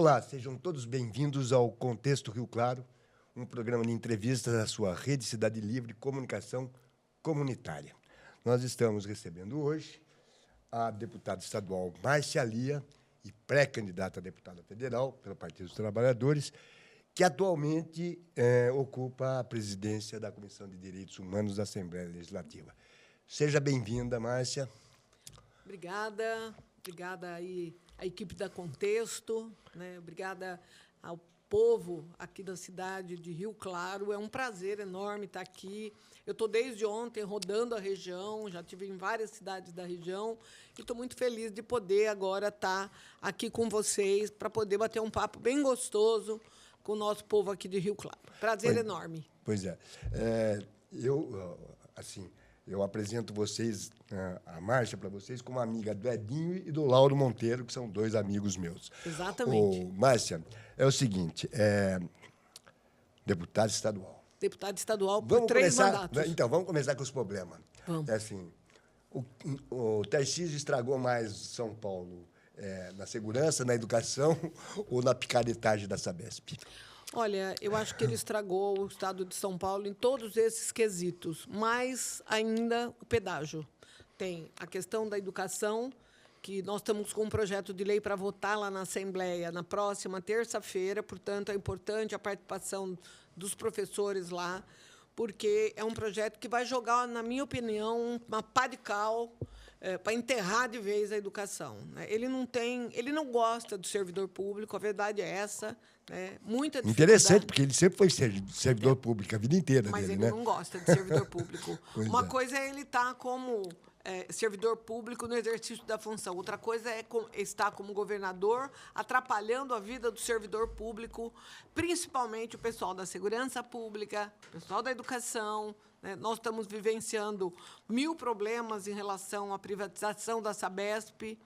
Olá, sejam todos bem-vindos ao Contexto Rio Claro, um programa de entrevistas da sua Rede Cidade Livre Comunicação Comunitária. Nós estamos recebendo hoje a deputada estadual Márcia Lia, e pré-candidata a deputada federal pelo Partido dos Trabalhadores, que atualmente ocupa a presidência da Comissão de Direitos Humanos da Assembleia Legislativa. Seja bem-vinda, Márcia. Obrigada. Obrigada aí à equipe da Contexto, né? Obrigada ao povo aqui da cidade de Rio Claro. É um prazer enorme estar aqui. Eu estou desde ontem rodando a região, já estive em várias cidades da região e estou muito feliz de poder agora estar aqui com vocês para poder bater um papo bem gostoso com o nosso povo aqui de Rio Claro. Prazer enorme. Pois é. Eu apresento vocês, a Márcia, para vocês, como amiga do Edinho e do Lauro Monteiro, que são dois amigos meus. Exatamente. Márcia, é o seguinte, deputada estadual. Deputada estadual por 3 mandatos. Então, vamos começar com os problemas. Vamos. É assim, o Tarcísio estragou mais São Paulo na segurança, na educação ou na picaretagem da Sabesp? Olha, eu acho que ele estragou o estado de São Paulo em todos esses quesitos, mais ainda o pedágio. Tem a questão da educação, que nós estamos com um projeto de lei para votar lá na Assembleia na próxima terça-feira, portanto, é importante a participação dos professores lá, porque é um projeto que vai jogar, na minha opinião, uma pá de cal para enterrar de vez a educação. Ele não gosta do servidor público, a verdade é essa. Muita dificuldade. Interessante, porque ele sempre foi servidor público a vida inteira mas dele, ele não gosta de servidor público. Uma coisa é ele estar como servidor público no exercício da função. Outra coisa é estar como governador, atrapalhando a vida do servidor público, principalmente o pessoal da segurança pública, o pessoal da educação. Nós estamos vivenciando 1000 problemas em relação à privatização da Sabesp.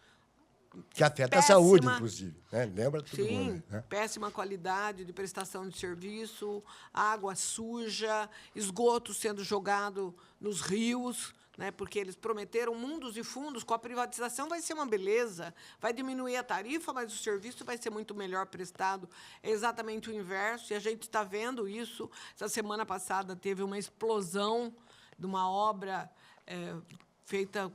Que afeta a saúde, inclusive. Lembra todo mundo? Sim, péssima qualidade de prestação de serviço, água suja, esgoto sendo jogado nos rios, porque eles prometeram mundos e fundos. Com a privatização vai ser uma beleza, vai diminuir a tarifa, mas o serviço vai ser muito melhor prestado. É exatamente o inverso, e a gente está vendo isso. Essa semana passada teve uma explosão de uma obra feita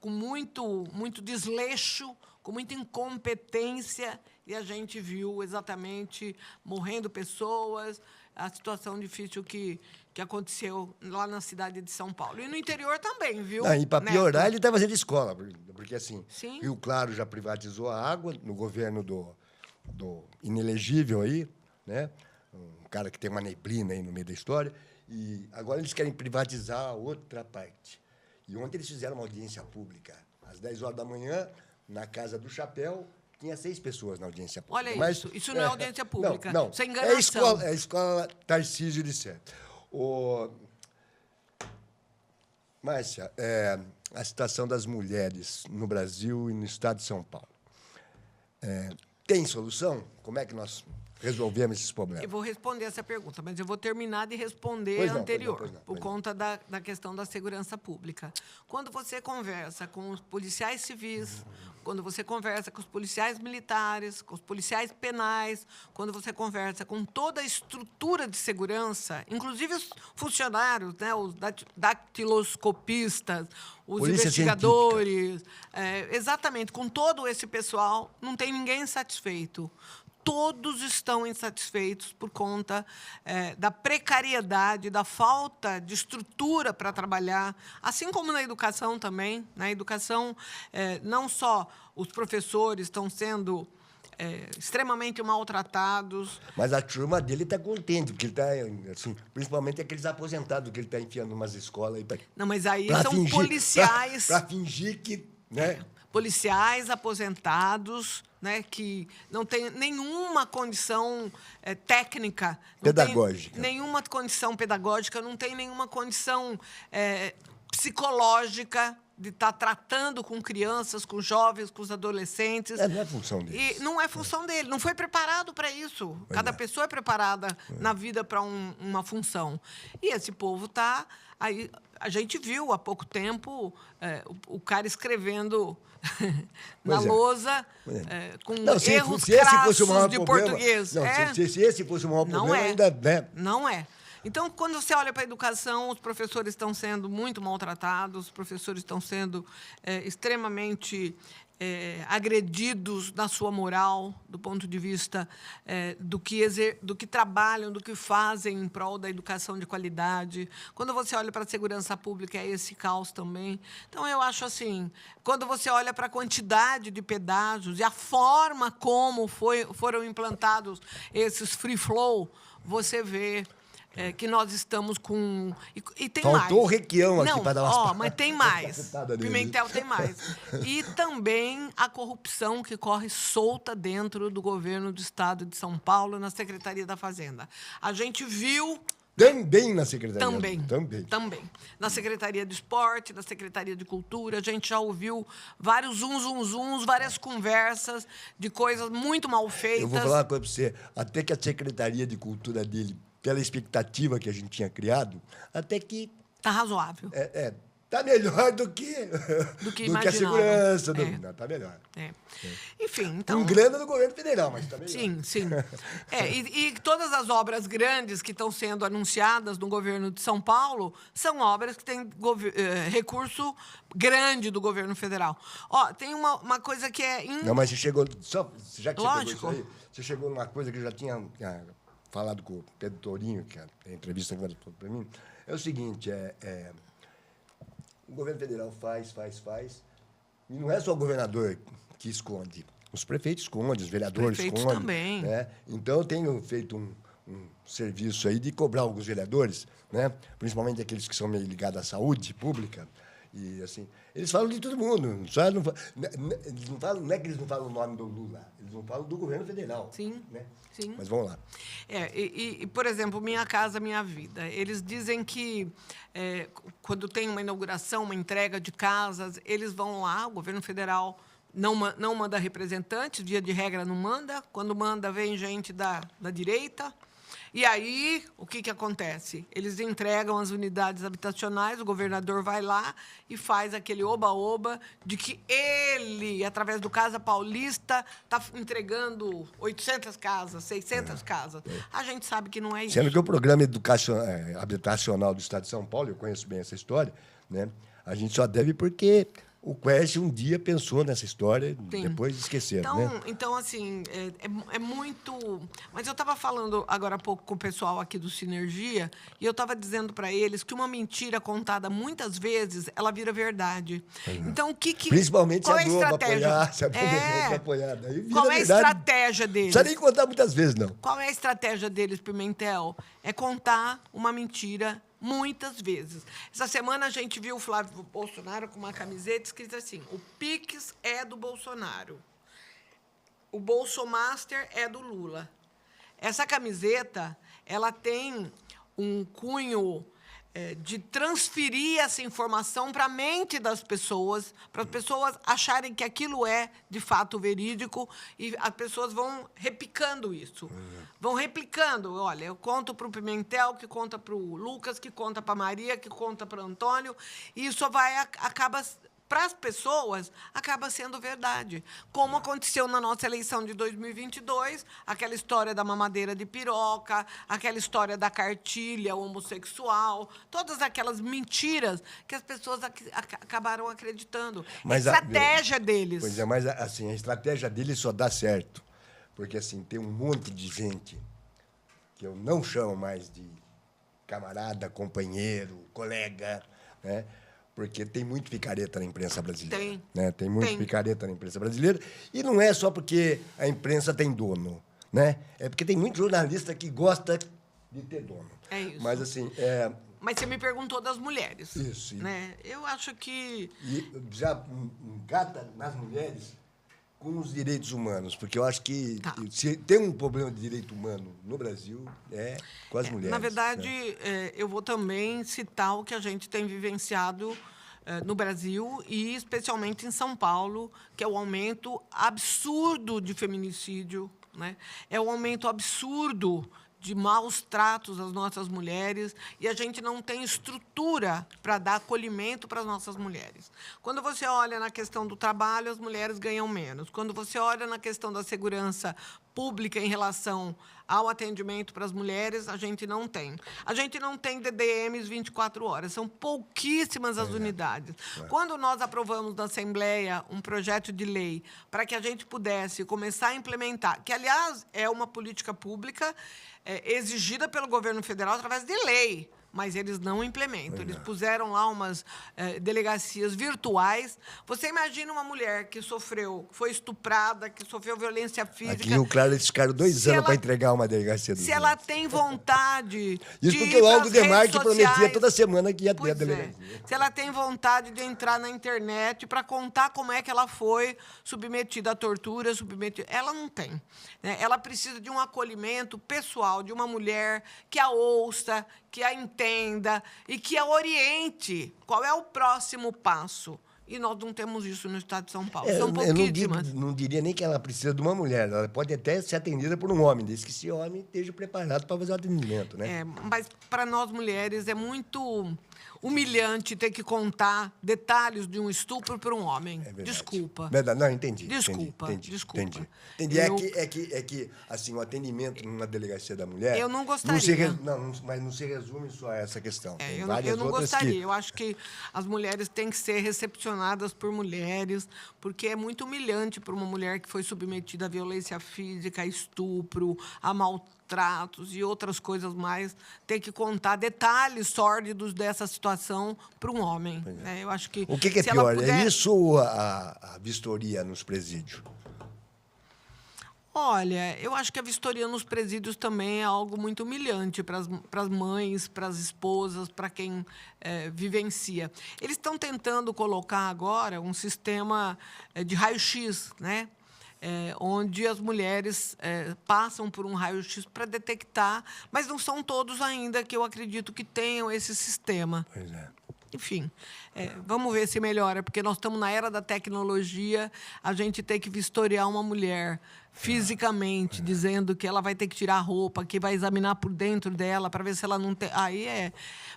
com muito desleixo, com muita incompetência, e a gente viu exatamente morrendo pessoas, a situação difícil que aconteceu lá na cidade de São Paulo. E no interior também, viu? E para piorar, ele está fazendo escola, porque assim, Sim. Rio Claro já privatizou a água no governo do inelegível aí, né? Um cara que tem uma neblina aí no meio da história, e agora eles querem privatizar a outra parte. E ontem eles fizeram uma audiência pública, às 10 horas da manhã, na Casa do Chapéu. Tinha 6 pessoas na audiência pública. Olha isso não é audiência pública. Não. Isso é enganação. É a escola Tarcísio de Sé. Márcia, a situação das mulheres no Brasil e no estado de São Paulo. Tem solução? Como é que nós resolvemos esses problemas? Eu vou responder essa pergunta, mas eu vou terminar de responder a anterior, por conta da questão da segurança pública. Quando você conversa com os policiais civis, quando você conversa com os policiais militares, com os policiais penais, quando você conversa com toda a estrutura de segurança, inclusive os funcionários, os dactiloscopistas, os Polícia investigadores, exatamente, com todo esse pessoal, não tem ninguém satisfeito. Todos estão insatisfeitos por conta da precariedade, da falta de estrutura para trabalhar, assim como na educação também. Na educação, não só os professores estão sendo extremamente maltratados. Mas a turma dele está contente, porque ele está, assim, principalmente aqueles aposentados que ele está enfiando em umas escolas. Não, mas aí são policiais... Para fingir que... Policiais aposentados, que não têm nenhuma condição técnica. Pedagógica. Nenhuma condição pedagógica, não tem nenhuma condição psicológica de estar tratando com crianças, com jovens, com os adolescentes. Não é função dele. E não é função dele, não foi preparado para isso. Cada pessoa é preparada na vida para uma função. E esse povo está... Aí a gente viu há pouco tempo o cara escrevendo na Pois é. lousa com Não, se erros esse fosse o crassos maior de problema, português. não, se esse fosse o maior Não problema, é. ainda, né? Não é. Então, quando você olha para a educação, os professores estão sendo muito maltratados, os professores estão sendo extremamente agredidos na sua moral, do ponto de vista do que trabalham, do que fazem em prol da educação de qualidade. Quando você olha para a segurança pública, é esse caos também. Então, eu acho assim, quando você olha para a quantidade de pedágios e a forma como foram implantados esses free flow, você vê que nós estamos com... E tem mais. Faltou o Requião aqui para dar umas... Mas tem mais. Pimentel tem mais. E também a corrupção que corre solta dentro do governo do Estado de São Paulo, na Secretaria da Fazenda. A gente viu... Também na Secretaria. Também. Na Secretaria de Esporte, na Secretaria de Cultura, a gente já ouviu vários zuns, várias conversas de coisas muito mal feitas. Eu vou falar uma coisa para você. Até que a Secretaria de Cultura dele, pela expectativa que a gente tinha criado, até que... Está razoável. Tá melhor do que a segurança. Não, tá melhor. Enfim, então... Com grana do governo federal, mas tá melhor. Sim. E todas as obras grandes que estão sendo anunciadas no governo de São Paulo são obras que têm recurso grande do governo federal. Tem uma coisa que é... Não, mas você chegou... Já que Lógico. você pegou isso aí, você chegou numa coisa que eu já tinha falado com o Pedro Tourinho, que é a entrevista que ele falou para mim. É o seguinte, o governo federal faz, e não é só o governador que esconde. Os prefeitos escondem, os vereadores escondem. Também. Né? Então, eu tenho feito um serviço aí de cobrar alguns vereadores, né? Principalmente aqueles que são meio ligados à saúde pública. E, assim, eles falam de todo mundo. Não é que eles não falam o nome do Lula, eles não falam do governo federal. Sim. Né? Sim. Mas vamos lá. Por exemplo, Minha Casa Minha Vida. Eles dizem que, quando tem uma inauguração, uma entrega de casas, eles vão lá, o governo federal não manda representantes, via de regra não manda. Quando manda, vem gente da direita. E aí, o que acontece? Eles entregam as unidades habitacionais, o governador vai lá e faz aquele oba-oba de que ele, através do Casa Paulista, está entregando 800 casas, 600 casas. A gente sabe que não é isso. Sendo que o programa habitacional do Estado de São Paulo, eu conheço bem essa história, né? A gente só deve porque... O Quest um dia pensou nessa história, depois esqueceram, né? Então, assim, é muito... Mas eu estava falando agora há pouco com o pessoal aqui do Sinergia e eu estava dizendo para eles que uma mentira contada muitas vezes, ela vira verdade. Então, Principalmente qual se a Globo apoiar, se a Globo apoiar. Daí vira qual é a estratégia deles? Não precisa nem contar muitas vezes, não. Qual é a estratégia deles, Pimentel? É contar uma mentira muitas vezes. Essa semana a gente viu o Flávio Bolsonaro com uma camiseta escrita assim: o Pix é do Bolsonaro, o Bolsomaster é do Lula. Essa camiseta, ela tem um cunho de transferir essa informação para a mente das pessoas, para as pessoas acharem que aquilo é, de fato, verídico, e as pessoas vão replicando isso. Vão replicando. Olha, eu conto para o Pimentel, que conta para o Lucas, que conta para a Maria, que conta para o Antônio, e isso acaba... Para as pessoas, acaba sendo verdade. Como aconteceu na nossa eleição de 2022, aquela história da mamadeira de piroca, aquela história da cartilha homossexual, todas aquelas mentiras que as pessoas acabaram acreditando. Mas a estratégia deles. Pois é, mas assim, a estratégia deles só dá certo. Porque assim, tem um monte de gente que eu não chamo mais de camarada, companheiro, colega, né? Porque tem muito picareta na imprensa brasileira. Tem muito picareta na imprensa brasileira. E não é só porque a imprensa tem dono, né? É porque tem muito jornalista que gosta de ter dono. É isso. Mas, assim... Mas você me perguntou das mulheres. Isso. Né? Eu acho que... E já engata nas mulheres com os direitos humanos. Porque eu acho que se tem um problema de direito humano no Brasil, é com as mulheres. Na verdade, né? Eu vou também citar o que a gente tem vivenciado no Brasil e especialmente em São Paulo, que é o aumento absurdo de feminicídio, né? É o aumento absurdo de maus tratos às nossas mulheres, e a gente não tem estrutura para dar acolhimento para as nossas mulheres. Quando você olha na questão do trabalho, as mulheres ganham menos. Quando você olha na questão da segurança pública em relação ao atendimento para as mulheres, a gente não tem. A gente não tem DDMs 24 horas, são pouquíssimas as unidades. Quando nós aprovamos na Assembleia um projeto de lei para que a gente pudesse começar a implementar, que, aliás, é uma política pública exigida pelo governo federal através de lei, mas eles não implementam. Eles puseram lá umas delegacias virtuais. Você imagina uma mulher que foi estuprada, que sofreu violência física. Aqui em Rio Claro, eles ficaram 2 anos para entregar uma delegacia. Se ela tem vontade Isso de porque ir o Aldo pras Demarque redes prometia sociais, toda semana que ia ter a pois é. delegacia. Se ela tem vontade de entrar na internet para contar como é que ela foi submetida à tortura, ela não tem. Né? Ela precisa de um acolhimento pessoal, de uma mulher que a ouça, que a entenda e que a oriente qual é o próximo passo. E nós não temos isso no estado de São Paulo. São pouquíssimas. Eu não diria nem que ela precisa de uma mulher. Ela pode até ser atendida por um homem, desde que esse homem esteja preparado para fazer o atendimento. Né? Mas, para nós mulheres, é muito humilhante ter que contar detalhes de um estupro para um homem. É verdade. Desculpa. Verdade. Não, entendi. Desculpa. Entendi. Eu- É que assim, o atendimento numa delegacia da mulher... Eu não gostaria. Mas não se resume só a essa questão. Tem Eu várias não outras gostaria. que... Eu acho que as mulheres têm que ser recepcionadas por mulheres, porque é muito humilhante para uma mulher que foi submetida à violência física, a estupro, a maltratos e outras coisas mais, ter que contar detalhes sórdidos dessa situação para um homem. Né? Eu acho que O que é se ela pior? puder- É isso ou a vistoria nos presídios? Olha, eu acho que a vistoria nos presídios também é algo muito humilhante para as mães, para as esposas, para quem vivencia. Eles estão tentando colocar agora um sistema de raio-x, né? Onde as mulheres passam por um raio-x para detectar, mas não são todos ainda que eu acredito que tenham esse sistema. Pois é. Enfim, vamos ver se melhora, porque nós estamos na era da tecnologia, a gente tem que vistoriar uma mulher fisicamente, dizendo que ela vai ter que tirar a roupa, que vai examinar por dentro dela para ver se ela não tem... Aí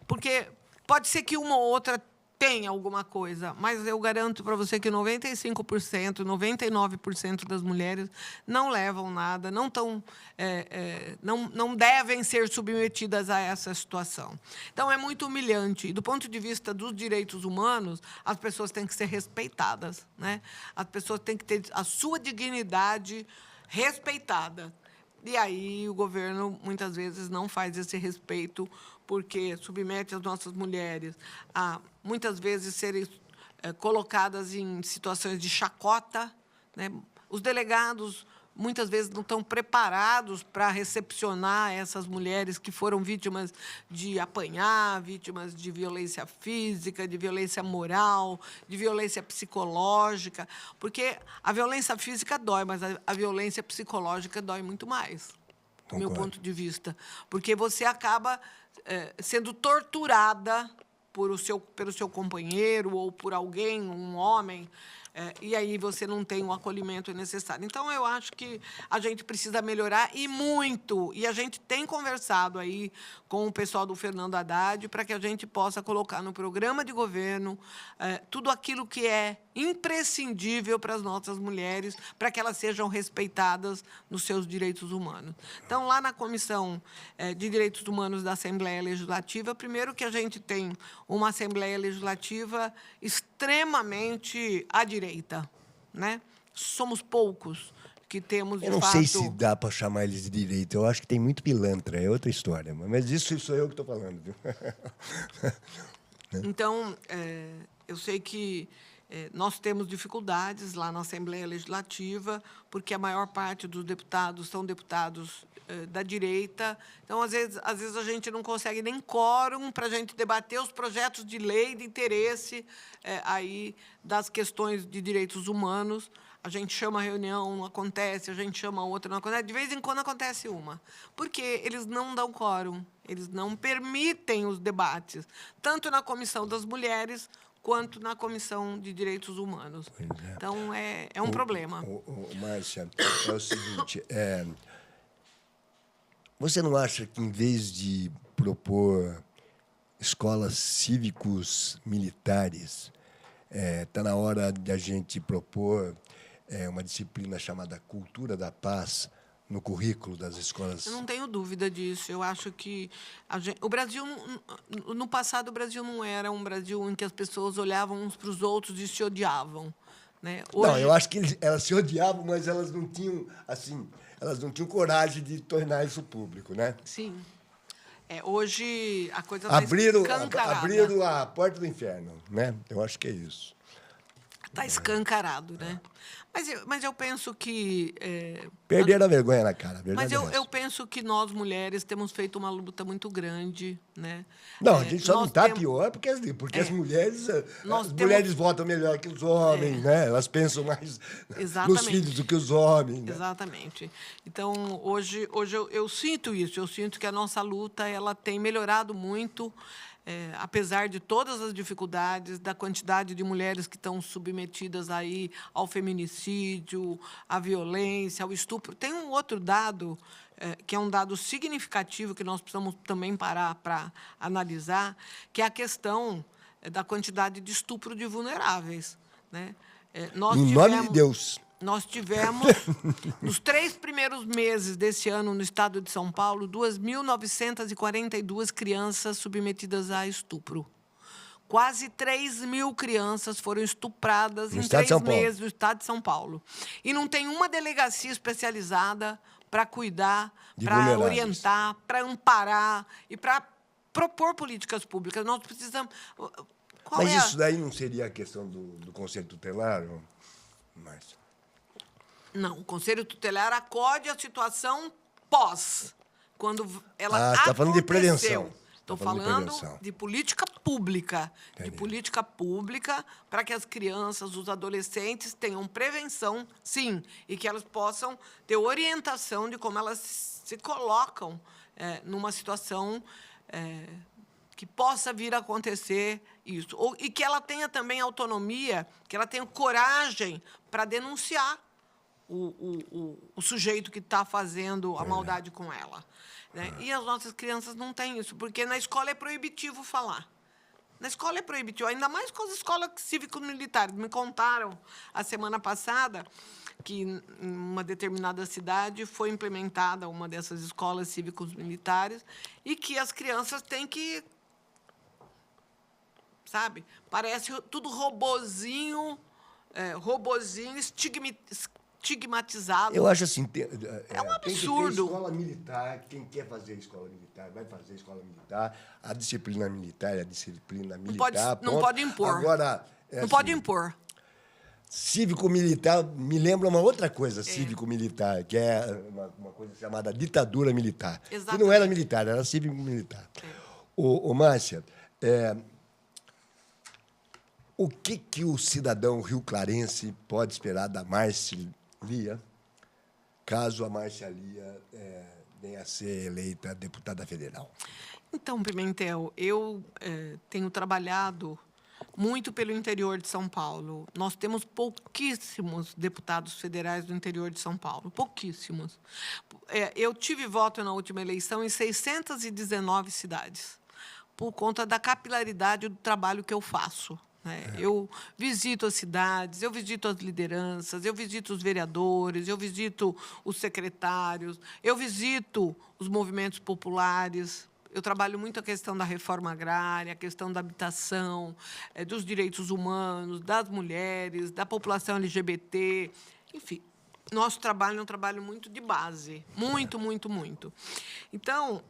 porque pode ser que uma ou outra tenha alguma coisa, mas eu garanto para você que 95%, 99% das mulheres não levam nada, não devem ser submetidas a essa situação. Então, é muito humilhante. E, do ponto de vista dos direitos humanos, as pessoas têm que ser respeitadas. Né? As pessoas têm que ter a sua dignidade respeitada. E aí o governo, muitas vezes, não faz esse respeito, porque submete as nossas mulheres a, muitas vezes, serem colocadas em situações de chacota. Né? Os delegados, muitas vezes, não estão preparados para recepcionar essas mulheres que foram vítimas de apanhar, vítimas de violência física, de violência moral, de violência psicológica, porque a violência física dói, mas a violência psicológica dói muito mais, do meu ponto de vista, porque você acaba sendo torturada pelo seu companheiro ou por alguém, um homem, e aí você não tem o acolhimento necessário. Então, eu acho que a gente precisa melhorar, e muito. E a gente tem conversado aí com o pessoal do Fernando Haddad para que a gente possa colocar no programa de governo tudo aquilo que é imprescindível para as nossas mulheres, para que elas sejam respeitadas nos seus direitos humanos. Então, lá na Comissão de Direitos Humanos da Assembleia Legislativa, primeiro que a gente tem uma Assembleia Legislativa extremamente à direita, né? Somos poucos que temos, de fato... Eu não sei se dá para chamar eles de direita. Eu acho que tem muito pilantra, é outra história. Mas isso sou eu que estou falando. Viu? Então, eu sei que nós temos dificuldades lá na Assembleia Legislativa, porque a maior parte dos deputados são deputados da direita. Então, às vezes a gente não consegue nem quórum para a gente debater os projetos de lei de interesse aí das questões de direitos humanos. A gente chama a reunião, não acontece, a gente chama outra, não acontece. De vez em quando acontece uma. Porque eles não dão quórum, eles não permitem os debates, tanto na Comissão das Mulheres quanto na Comissão de Direitos Humanos. Então, é um problema. Márcia, é o seguinte, Você não acha que, em vez de propor escolas cívicos militares, está na hora de a gente propor uma disciplina chamada Cultura da Paz no currículo das escolas? Eu não tenho dúvida disso. Eu acho que o Brasil, no passado, o Brasil não era um Brasil em que as pessoas olhavam uns para os outros e se odiavam, né? Não, eu acho que elas se odiavam, mas elas não tinham, assim, elas não tinham coragem de tornar isso público, né? Sim. Hoje a coisa está Abriram escancarada. a porta do inferno, né? Eu acho que é isso. Está escancarado, né? Mas eu penso que... Perderam a vergonha na cara, a verdade Mas é essa. eu penso que nós, mulheres, temos feito uma luta muito grande, né? Não, a gente só não está temos- pior porque as mulheres, Nós as temos- mulheres votam melhor que os homens, né? Elas pensam mais nos Exatamente. filhos do que os homens. Né? Exatamente. Então, hoje eu sinto isso. Eu sinto que a nossa luta ela tem melhorado muito, apesar de todas as dificuldades, da quantidade de mulheres que estão submetidas aí ao feminicídio, à violência, ao estupro. Tem um outro dado, que é um dado significativo, que nós precisamos também parar para analisar, que é a questão da quantidade de estupro de vulneráveis, né? Em nome de Deus. Nós tivemos, nos 3 primeiros meses desse ano, no estado de São Paulo, 2.942 crianças submetidas a estupro. Quase 3.000 crianças foram estupradas em 3 meses no estado de São Paulo. E não tem uma delegacia especializada para cuidar, para orientar, para amparar e para propor políticas públicas. Nós precisamos... Mas isso daí não seria a questão do Conselho Tutelar, Márcia? Não, o Conselho Tutelar acode a situação pós, quando ela está falando de prevenção. Estou falando de política pública. Entendi. De política pública para que as crianças, os adolescentes tenham prevenção, sim, e que elas possam ter orientação de como elas se colocam numa situação que possa vir a acontecer isso. E que ela tenha também autonomia, que ela tenha coragem para denunciar o sujeito que está fazendo a maldade com ela. Né? E as nossas crianças não têm isso, porque na escola é proibitivo falar. Na escola é proibitivo, ainda mais com as escolas cívico-militares. Me contaram, a semana passada, que em uma determinada cidade foi implementada uma dessas escolas cívicos-militares e que as crianças têm que... Sabe? Parece tudo robozinho estigmatizado. Eu acho assim... É um absurdo. Tem que ter escola militar. Quem quer fazer escola militar vai fazer escola militar. A disciplina militar é a disciplina militar. Não pode impor. Agora, não pode impor. Cívico-militar me lembra uma outra coisa, cívico-militar, que é uma coisa chamada ditadura militar. Exatamente. Que não era militar, era cívico-militar. Ô, Márcia, o que o cidadão rio-clarense pode esperar da Márcia Lia, caso a Márcia Lia venha a ser eleita deputada federal? Então, Pimentel, eu tenho trabalhado muito pelo interior de São Paulo. Nós temos pouquíssimos deputados federais do interior de São Paulo, pouquíssimos. Eu tive voto na última eleição em 619 cidades, por conta da capilaridade do trabalho que eu faço. Eu visito as cidades, eu visito as lideranças, eu visito os vereadores, eu visito os secretários, eu visito os movimentos populares. Eu trabalho muito a questão da reforma agrária, a questão da habitação, dos direitos humanos, das mulheres, da população LGBT, enfim. Nosso trabalho é um trabalho muito de base, muito, muito, muito. Então,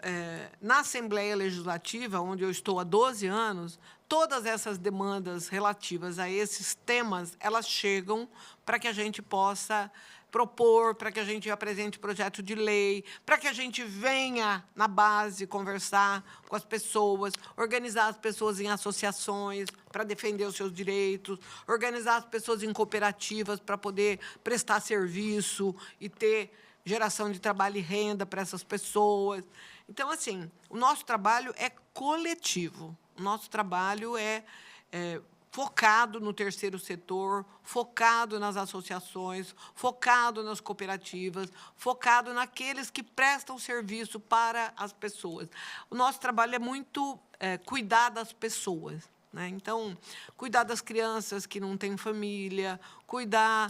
na Assembleia Legislativa, onde eu estou há 12 anos, todas essas demandas relativas a esses temas, elas chegam para que a gente possa propor, para que a gente apresente projeto de lei, para que a gente venha na base conversar com as pessoas, organizar as pessoas em associações para defender os seus direitos, organizar as pessoas em cooperativas para poder prestar serviço e ter geração de trabalho e renda para essas pessoas. Então, assim, o nosso trabalho é coletivo. O nosso trabalho é focado no terceiro setor, focado nas associações, focado nas cooperativas, focado naqueles que prestam serviço para as pessoas. O nosso trabalho é muito cuidar das pessoas, né? Então, cuidar das crianças que não têm família, cuidar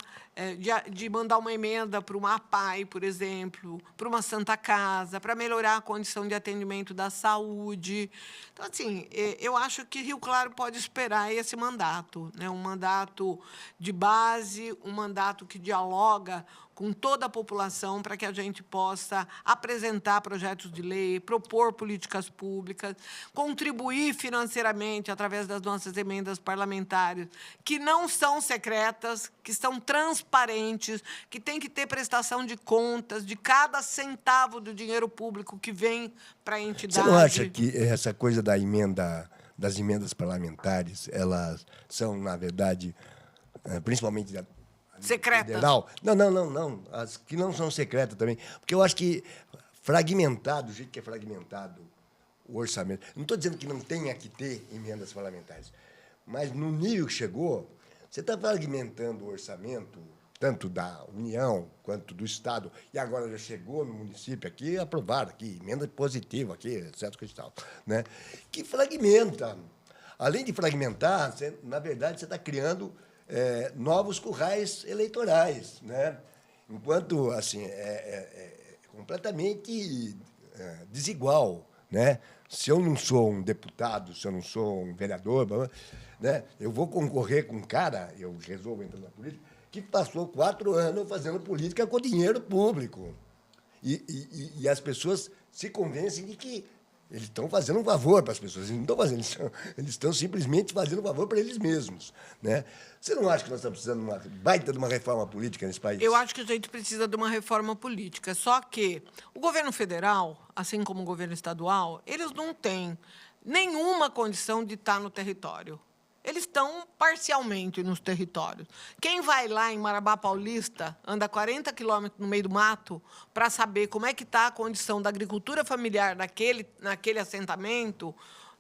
de mandar uma emenda para uma APAE, por exemplo, para uma Santa Casa, para melhorar a condição de atendimento da saúde. Então, assim, eu acho que Rio Claro pode esperar esse mandato, né? Um mandato de base, um mandato que dialoga com toda a população para que a gente possa apresentar projetos de lei, propor políticas públicas, contribuir financeiramente através das nossas emendas parlamentares, que não são secretas, que são transparentes, que tem que ter prestação de contas de cada centavo do dinheiro público que vem para a entidade. Você não acha que essa coisa das emendas parlamentares, elas são, na verdade, principalmente secretas? Federal? Não. As que não são secretas também. Porque eu acho que fragmentado, do jeito que é fragmentado o orçamento. Não estou dizendo que não tenha que ter emendas parlamentares, mas no nível que chegou, você está fragmentando o orçamento, tanto da União quanto do Estado, e agora já chegou no município aqui, aprovaram aqui, emenda positiva aqui, etc. Né? Que fragmenta. Além de fragmentar, na verdade, você está criando novos currais eleitorais, né? Enquanto assim é completamente desigual, né? Se eu não sou um deputado, se eu não sou um vereador, né? Eu vou concorrer com um cara, eu resolvo entrar na política, que passou 4 anos fazendo política com dinheiro público. E as pessoas se convencem de que eles estão fazendo um favor para as pessoas. Eles não estão fazendo, eles estão simplesmente fazendo um favor para eles mesmos, né? Você não acha que nós estamos precisando de uma baita de uma reforma política nesse país? Eu acho que a gente precisa de uma reforma política. Só que o governo federal, assim como o governo estadual, eles não têm nenhuma condição de estar no território. Eles estão parcialmente nos territórios. Quem vai lá em Marabá Paulista, anda 40 quilômetros no meio do mato, para saber como é que está a condição da agricultura familiar naquele assentamento,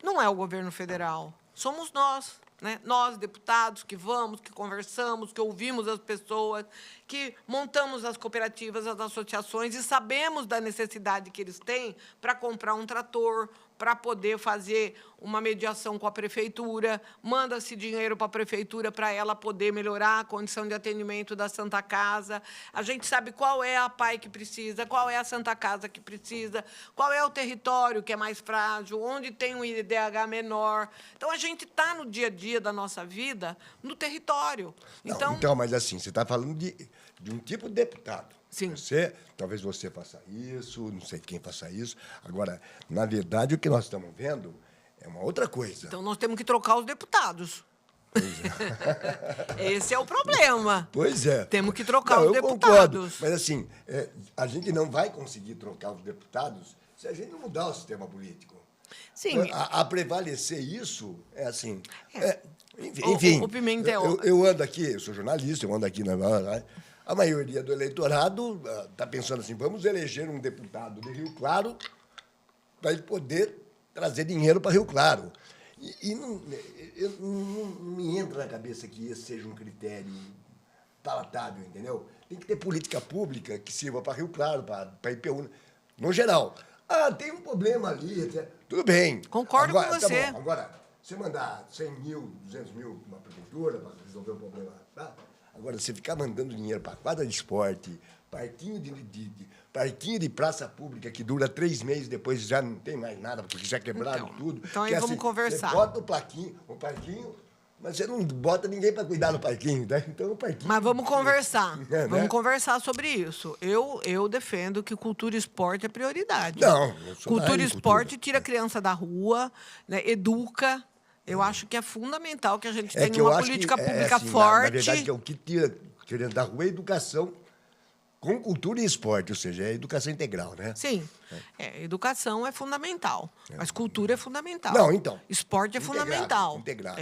não é o governo federal. Somos nós, né? Nós, deputados, que vamos, que conversamos, que ouvimos as pessoas, que montamos as cooperativas, as associações e sabemos da necessidade que eles têm para comprar um trator, para poder fazer uma mediação com a prefeitura, manda-se dinheiro para a prefeitura para ela poder melhorar a condição de atendimento da Santa Casa. A gente sabe qual é a APAE que precisa, qual é a Santa Casa que precisa, qual é o território que é mais frágil, onde tem um IDH menor. Então, a gente está no dia a dia da nossa vida no território. Então, mas assim, você está falando de um tipo de deputado. Sim. Talvez você faça isso, não sei quem faça isso. Agora, na verdade, o que nós estamos vendo é uma outra coisa. Então, nós temos que trocar os deputados. Pois é. Esse é o problema. Pois é. Temos que trocar os deputados. Concordo, mas, assim, a gente não vai conseguir trocar os deputados se a gente não mudar o sistema político. Sim. A prevalecer isso é assim... Enfim, o Pimentel... eu ando aqui, eu sou jornalista, eu ando aqui a maioria do eleitorado está pensando assim, vamos eleger um deputado de Rio Claro para ele poder trazer dinheiro para Rio Claro. E não me entra na cabeça que esse seja um critério palatável, entendeu? Tem que ter política pública que sirva para Rio Claro, para IPU, no geral. Tem um problema ali, etc. Tudo bem. Concordo com você. Tá bom. Agora, você mandar 100 mil, 200 mil para uma prefeitura para resolver o problema, tá? Agora, você ficar mandando dinheiro para quadra de esporte, parquinho de praça pública que dura 3 meses, depois já não tem mais nada, porque já quebraram tudo. Então, aí vamos conversar. Você bota o parquinho, mas você não bota ninguém para cuidar do parquinho, né? Então, o parquinho... Mas vamos conversar. Né? Vamos conversar sobre isso. Eu defendo que cultura e esporte é prioridade. Não, eu sou cultura e esporte tira a criança da rua, né? Educa. Eu acho que é fundamental que a gente tenha uma política pública forte. Na verdade, o que tira da rua é educação com cultura e esporte, ou seja, é educação integral, né? Sim. Educação é fundamental, mas cultura é fundamental. Não, então. Esporte é fundamental. Integrado.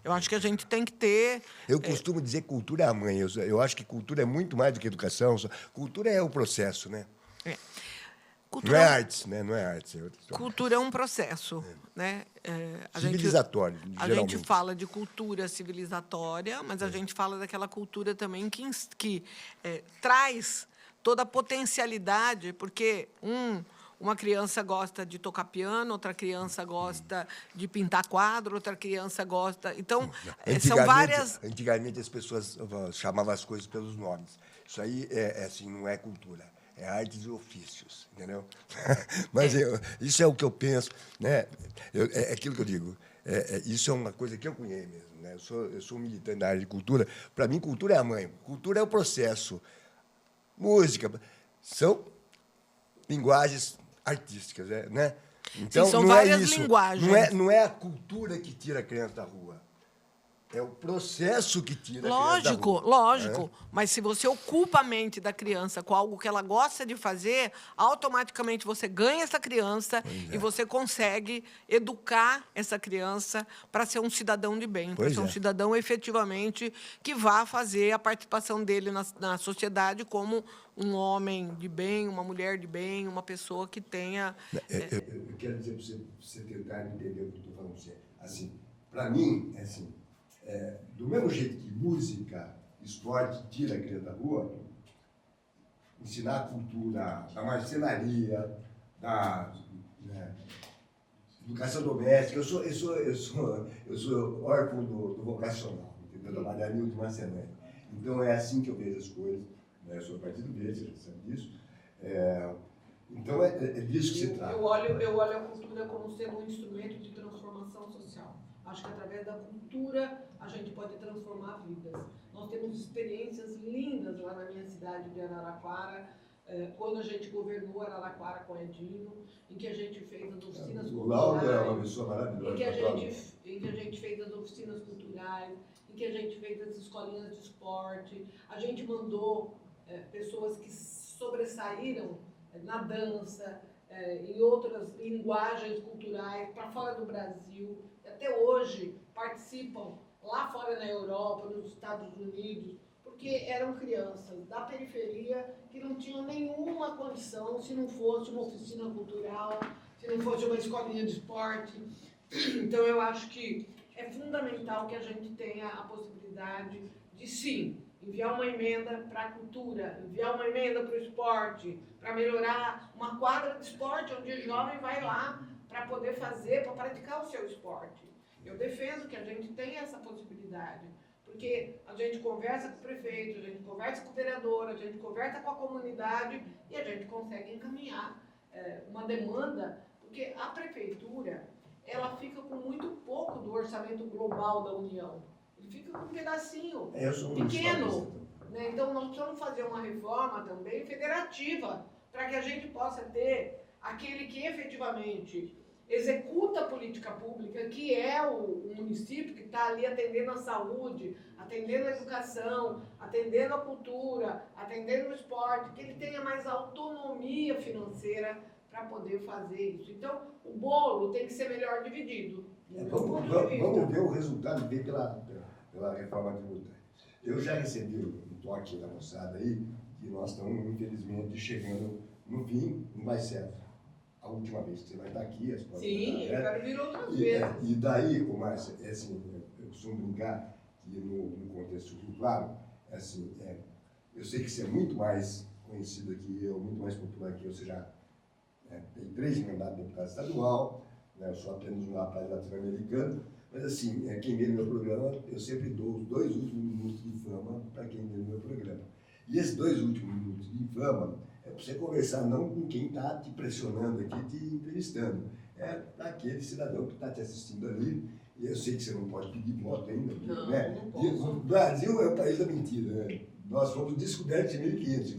Eu acho que a gente tem que ter... Eu costumo dizer que cultura é a mãe. Eu acho que cultura é muito mais do que educação. Cultura é o processo, né? Não é artes, né? Não é artes. É outra história. Cultura é um processo, né? Civilizatório, A geralmente. gente fala de cultura civilizatória, mas a gente fala daquela cultura também que traz toda a potencialidade, porque uma criança gosta de tocar piano, outra criança gosta de pintar quadro, outra criança gosta... Então, são várias... Antigamente as pessoas chamavam as coisas pelos nomes. Isso aí assim, não é cultura. É artes e ofícios, entendeu? Mas isso é o que eu penso, né? É aquilo que eu digo. Isso é uma coisa que eu conheço mesmo, né? Eu sou um militante da área de cultura. Para mim, cultura é a mãe. Cultura é o processo. Música são linguagens artísticas, né? Então, sim, são não várias é isso. linguagens. Não é a cultura que tira a criança da rua. É o processo que tira a criança da rua. Lógico. Mas se você ocupa a mente da criança com algo que ela gosta de fazer, automaticamente você ganha essa criança e você consegue educar essa criança para ser um cidadão de bem, para ser um cidadão efetivamente que vá fazer a participação dele na sociedade como um homem de bem, uma mulher de bem, uma pessoa que tenha... Eu quero dizer para você tentar entender o que eu estou falando para você. Assim, para mim, assim... do mesmo jeito que música, esporte tira a criança da rua, ensinar a cultura da marcenaria, da educação doméstica. Eu sou órfão do vocacional, entendeu? Da Maria de Marcenaria. Então é assim que eu vejo as coisas. Né? Eu sou partido verde, você sabe disso. Então é disso que se trata. Eu olho a cultura como sendo um instrumento de transformação social. Acho que através da cultura a gente pode transformar vidas. Nós temos experiências lindas lá na minha cidade de Araraquara, quando a gente governou Araraquara com Edinho, em que a gente fez as oficinas culturais. O Lauro é uma pessoa maravilhosa. Em que a gente fez as oficinas culturais, em que a gente fez as escolinhas de esporte. A gente mandou pessoas que sobressaíram na dança, em outras linguagens culturais, para fora do Brasil. Até hoje participam lá fora na Europa, nos Estados Unidos, porque eram crianças da periferia que não tinham nenhuma condição se não fosse uma oficina cultural, se não fosse uma escolinha de esporte. Então, eu acho que é fundamental que a gente tenha a possibilidade de, sim, enviar uma emenda para a cultura, enviar uma emenda para o esporte, para melhorar uma quadra de esporte onde o jovem vai lá para poder fazer, para praticar o seu esporte. Eu defendo que a gente tenha essa possibilidade, porque a gente conversa com o prefeito, a gente conversa com o vereador, a gente conversa com a comunidade e a gente consegue encaminhar uma demanda, porque a prefeitura, ela fica com muito pouco do orçamento global da União. Ele fica com um pedacinho pequeno. Né? Então, nós precisamos fazer uma reforma também federativa, para que a gente possa ter aquele que efetivamente executa a política pública, que é o município que está ali atendendo a saúde, atendendo a educação, atendendo a cultura, atendendo o esporte, que ele tenha mais autonomia financeira para poder fazer isso. Então, o bolo tem que ser melhor dividido. Vamos ver o resultado bem pela reforma tributária. Eu já recebi um toque da moçada aí, que nós estamos, infelizmente, chegando no fim, não vai ser a última vez que você vai estar aqui. Sim, eu quero vir outras vezes. E daí, Márcia, assim, eu costumo brincar que no contexto do Rio Claro, assim, eu sei que você é muito mais conhecida que eu, muito mais popular que eu, você já tem 3 mandatos de deputado estadual, né, eu sou apenas um rapaz latino-americano, mas assim, quem vê no meu programa, eu sempre dou os 2 últimos minutos de fama para quem vê no meu programa. E esses 2 últimos minutos de fama é para você conversar não com quem está te pressionando aqui, te entrevistando. É para aquele cidadão que está te assistindo ali. E eu sei que você não pode pedir voto ainda, não, né? Não posso. O Brasil é o país da mentira, né? Nós fomos descobertos em 1500.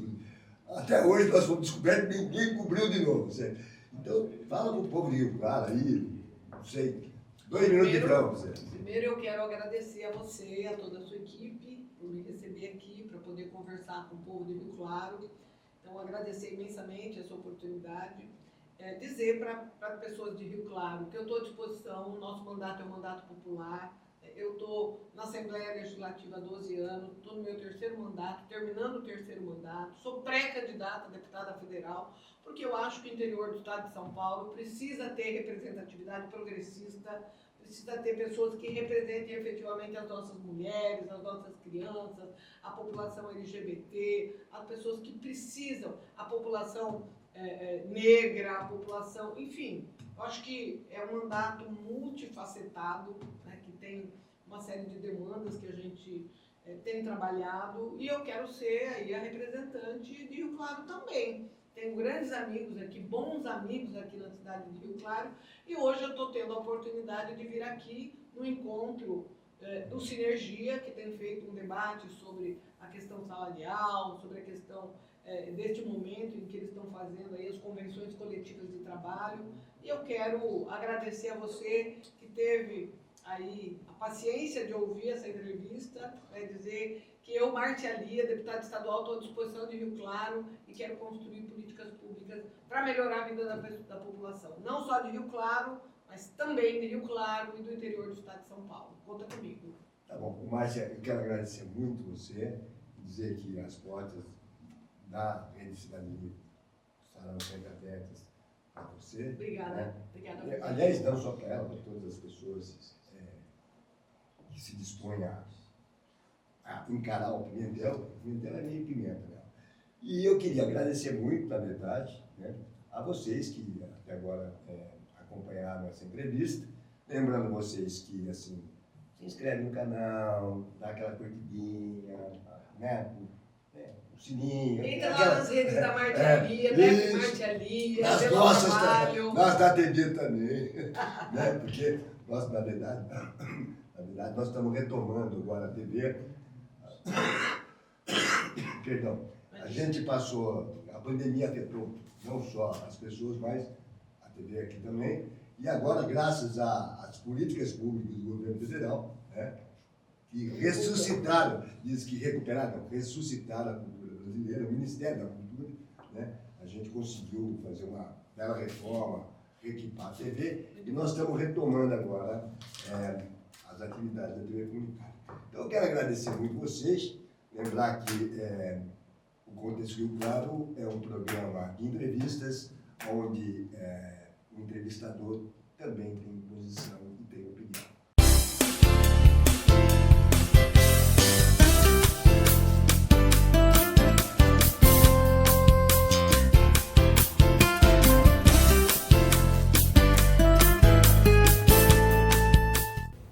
Até hoje nós fomos descobertos e ninguém cobriu de novo. Certo? Então, fala com o povo de Rio Claro aí, não sei, 2 minutos de fama. Primeiro eu quero agradecer a você e a toda a sua equipe por me receber aqui, para poder conversar com o povo de Rio Claro. Então, agradecer imensamente essa oportunidade. Dizer para as pessoas de Rio Claro que eu estou à disposição, o nosso mandato é um mandato popular, Eu estou na Assembleia Legislativa há 12 anos, estou no meu 3º mandato, terminando o 3º mandato, sou pré-candidata a deputada federal, porque eu acho que o interior do estado de São Paulo precisa ter representatividade progressista, precisa ter pessoas que representem efetivamente as nossas mulheres, as nossas crianças, a população LGBT, as pessoas que precisam, a população negra, a população, enfim. Eu acho que é um mandato multifacetado, né, que tem uma série de demandas que a gente tem trabalhado, e eu quero ser aí a representante de Rio Claro também. Tenho grandes amigos aqui, bons amigos aqui na cidade de Rio Claro, e hoje eu estou tendo a oportunidade de vir aqui no encontro do Sinergia, que tem feito um debate sobre a questão salarial, sobre a questão deste momento em que eles estão fazendo aí as convenções coletivas de trabalho. E eu quero agradecer a você que teve aí a paciência de ouvir essa entrevista, dizer que eu, Marte Alia, deputada estadual, estou à disposição de Rio Claro e quero construir políticas públicas para melhorar a vida da população. Não só de Rio Claro, mas também de Rio Claro e do interior do estado de São Paulo. Conta comigo. Tá bom. Márcia, eu quero agradecer muito você, dizer que as portas da Rede Cidade Livre estarão sempre abertas para você. Obrigada. Né? Obrigada. Aliás, não só para ela, para todas as pessoas que se dispõem a encarar o Pimentel. O Pimentel é meio pimenta, né? E eu queria agradecer muito, na verdade, né, a vocês que até agora acompanharam essa entrevista. Lembrando vocês que, assim, se inscreve no canal, dá aquela curtidinha, né? O sininho. Entra lá nas redes da Marte Alia, deve Marte Alia, nas nossas, nós da TV também, né? Porque nós, na verdade, nós estamos retomando agora a TV. Perdão, a gente passou, a pandemia afetou não só as pessoas, mas a TV aqui também. E agora, graças às políticas públicas do governo federal, né, que ressuscitaram, diz que recuperaram, ressuscitaram a cultura brasileira, o Ministério da Cultura, né, a gente conseguiu fazer uma bela reforma, reequipar a TV, e nós estamos retomando agora as atividades da TV comunitária. Então, eu quero agradecer muito vocês, lembrar que o Contexto Rio Claro é um programa de entrevistas, onde o entrevistador também tem posição